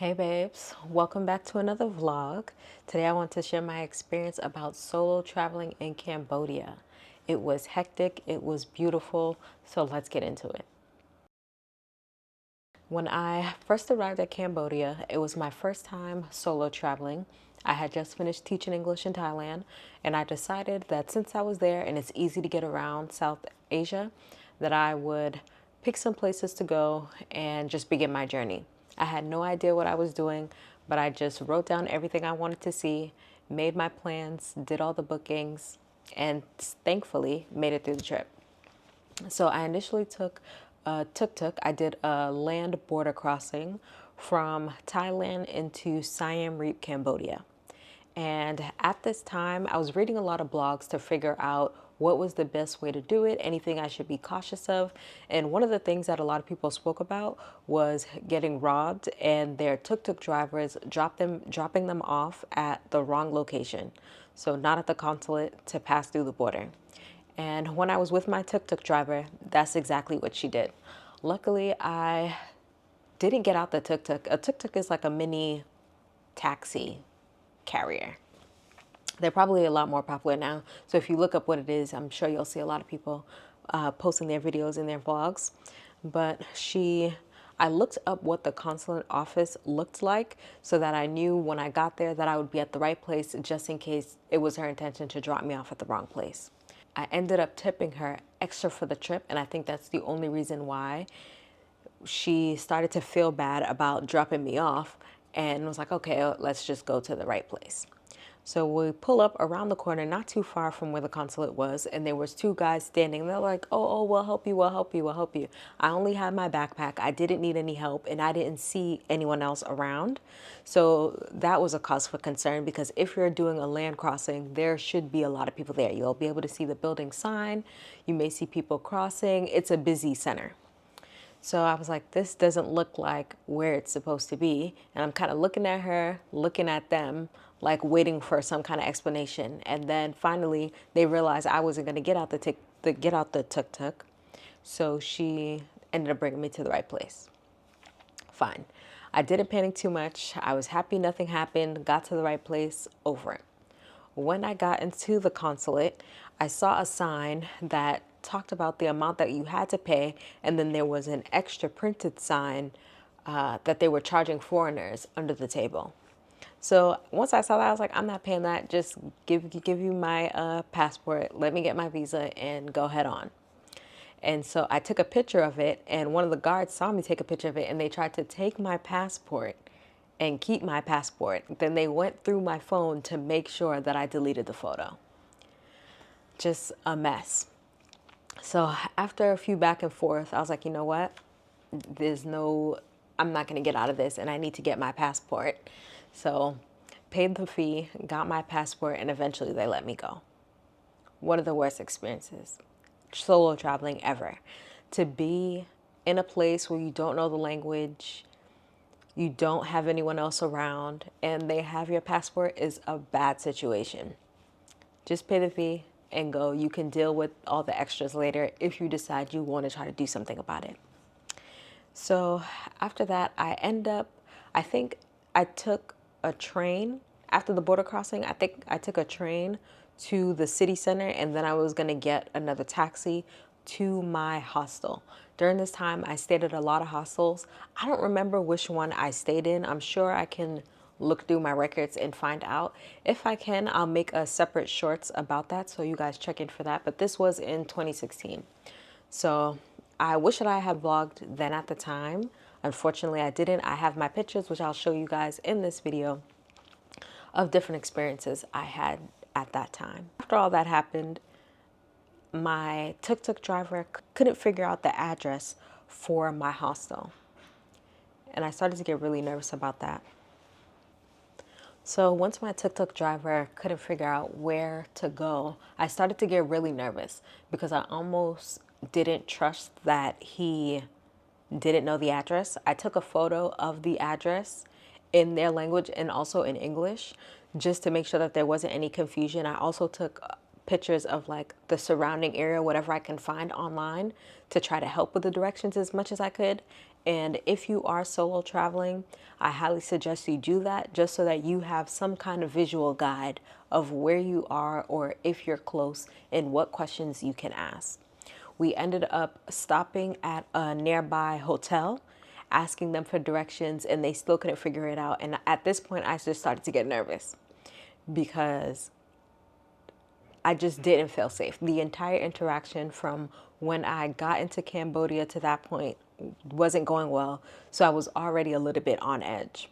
Hey babes, welcome back to another vlog. Today I want to share my experience about solo traveling in Cambodia. It was hectic, it was beautiful, so let's get into it. When I first arrived at Cambodia, it was my first time solo traveling. I had just finished teaching English in Thailand, and I decided that since I was there and it's easy to get around South Asia, that I would pick some places to go and just begin my journey. I had no idea what I was doing, but I just wrote down everything I wanted to see, made my plans, did all the bookings, and thankfully made it through the trip. So I initially took a tuk-tuk. I did a land border crossing from Thailand into Siam Reap, Cambodia. And at this time, I was reading a lot of blogs to figure out what was the best way to do it, anything I should be cautious of. And one of the things that a lot of people spoke about was getting robbed and their tuk-tuk drivers dropping them off at the wrong location. So not at the consulate to pass through the border. And when I was with my tuk-tuk driver, that's exactly what she did. Luckily, I didn't get out the tuk-tuk. A tuk-tuk is like a mini taxi carrier. They're probably a lot more popular now. So if you look up what it is, I'm sure you'll see a lot of people posting their videos and their vlogs. But I looked up what the consulate office looked like so that I knew when I got there that I would be at the right place just in case it was her intention to drop me off at the wrong place. I ended up tipping her extra for the trip, and I think that's the only reason why she started to feel bad about dropping me off and was like, okay, let's just go to the right place. So we pull up around the corner, not too far from where the consulate was, and there was two guys standing. They're like, oh, we'll help you, we'll help you, we'll help you. I only had my backpack. I didn't need any help, and I didn't see anyone else around. So that was a cause for concern because if you're doing a land crossing, there should be a lot of people there. You'll be able to see the building sign. You may see people crossing. It's a busy center. So I was like, this doesn't look like where it's supposed to be. And I'm kind of looking at her, looking at them, like waiting for some kind of explanation. And then finally they realized I wasn't going to get out the tuk-tuk. So she ended up bringing me to the right place. Fine. I didn't panic too much. I was happy nothing happened, got to the right place, over it. When I got into the consulate, I saw a sign that talked about the amount that you had to pay, and then there was an extra printed sign that they were charging foreigners under the table. So once I saw that, I was like, I'm not paying that. Just give you my passport, let me get my visa, and go head on. And so I took a picture of it, and one of the guards saw me take a picture of it, and they tried to take my passport and keep my passport. Then they went through my phone to make sure that I deleted the photo. Just a mess. So after a few back and forth, I was like, you know what? I'm not going to get out of this, and I need to get my passport. So paid the fee, got my passport, and eventually they let me go. One of the worst experiences solo traveling ever. To be in a place where you don't know the language, you don't have anyone else around, and they have your passport is a bad situation. Just pay the fee and go. You can deal with all the extras later if you decide you want to try to do something about it. So after that, I think I took a train after the border crossing. I think I took a train to the city center, and then I was going to get another taxi to my hostel. During this time, I stayed at a lot of hostels. I don't remember which one I stayed in. I'm sure I can look through my records and find out. If I can, I'll make a separate shorts about that, so you guys check in for that. But this was in 2016. So I wish that I had vlogged then at the time. Unfortunately, I didn't. I have my pictures, which I'll show you guys in this video, of different experiences I had at that time. After all that happened, my tuk-tuk driver couldn't figure out the address for my hostel. And I started to get really nervous about that. So once my tuk-tuk driver couldn't figure out where to go, I started to get really nervous because I almost didn't trust that he didn't know the address. I took a photo of the address in their language and also in English just to make sure that there wasn't any confusion. I also took pictures of like the surrounding area, whatever I can find online, to try to help with the directions as much as I could. And if you are solo traveling, I highly suggest you do that just so that you have some kind of visual guide of where you are or if you're close and what questions you can ask. We ended up stopping at a nearby hotel, asking them for directions, and they still couldn't figure it out. And at this point, I just started to get nervous because I just didn't feel safe. The entire interaction from when I got into Cambodia to that point wasn't going well, so I was already a little bit on edge.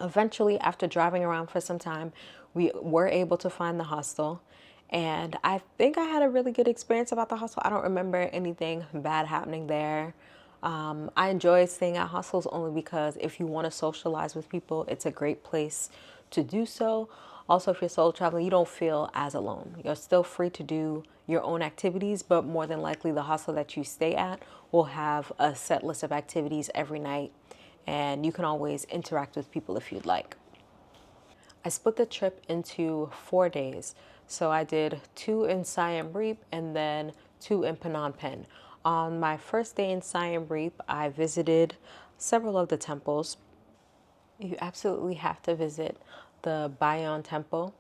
Eventually, after driving around for some time, we were able to find the hostel. And I think I had a really good experience about the hostel. I don't remember anything bad happening there. I enjoy staying at hostels only because if you want to socialize with people, it's a great place to do so. Also, if you're solo traveling, you don't feel as alone. You're still free to do your own activities, but more than likely the hostel that you stay at will have a set list of activities every night, and you can always interact with people if you'd like. I split the trip into 4 days. So I did 2 in Siem Reap and then 2 in Phnom Penh. On my first day in Siem Reap, I visited several of the temples. You absolutely have to visit the Bayon Temple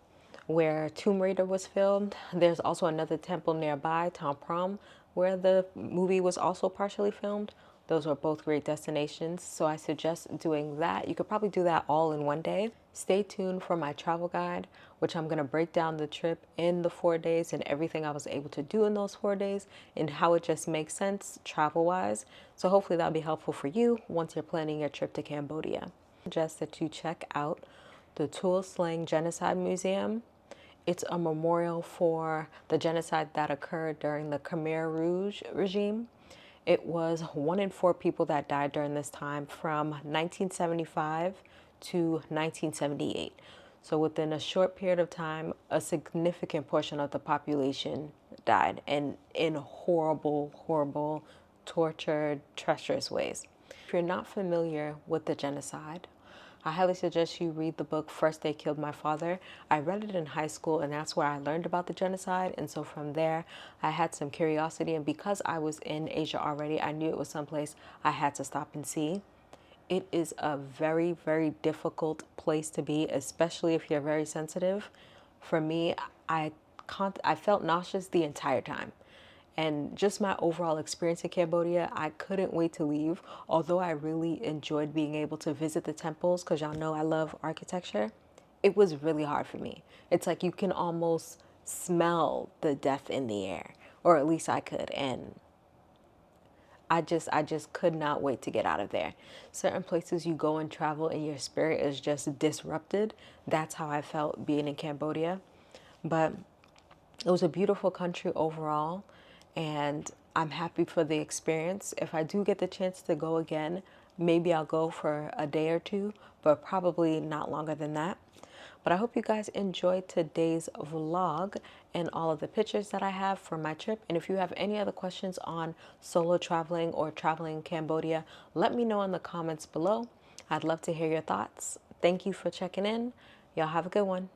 where Tomb Raider was filmed. There's also another temple nearby, Tom Prom, where the movie was also partially filmed. Those were both great destinations, so I suggest doing that. You could probably do that all in one day. Stay tuned for my travel guide, which I'm going to break down the trip in the 4 days and everything I was able to do in those 4 days and how it just makes sense travel-wise. So hopefully that'll be helpful for you once you're planning your trip to Cambodia. I suggest that you check out the Tuol Sleng Genocide Museum. It's a memorial for the genocide that occurred during the Khmer Rouge regime. It was 1 in 4 people that died during this time from 1975 to 1978. So within a short period of time, a significant portion of the population died, and in horrible, horrible, tortured, treacherous ways. If you're not familiar with the genocide, I highly suggest you read the book First They Killed My Father. I read it in high school, and that's where I learned about the genocide. And so from there, I had some curiosity. And because I was in Asia already, I knew it was someplace I had to stop and see. It is a very, very difficult place to be, especially if you're very sensitive. For me, I felt nauseous the entire time. And just my overall experience in Cambodia, I couldn't wait to leave. Although I really enjoyed being able to visit the temples, because y'all know I love architecture, it was really hard for me. It's like you can almost smell the death in the air, or at least I could. And I just could not wait to get out of there. Certain places you go and travel and your spirit is just disrupted. That's how I felt being in Cambodia. But it was a beautiful country overall, and I'm happy for the experience. If I do get the chance to go again, maybe I'll go for a day or two, but probably not longer than that. But I hope you guys enjoyed today's vlog and all of the pictures that I have for my trip. And if you have any other questions on solo traveling or traveling in Cambodia, let me know in the comments below. I'd love to hear your thoughts. Thank you for checking in. Y'all have a good one.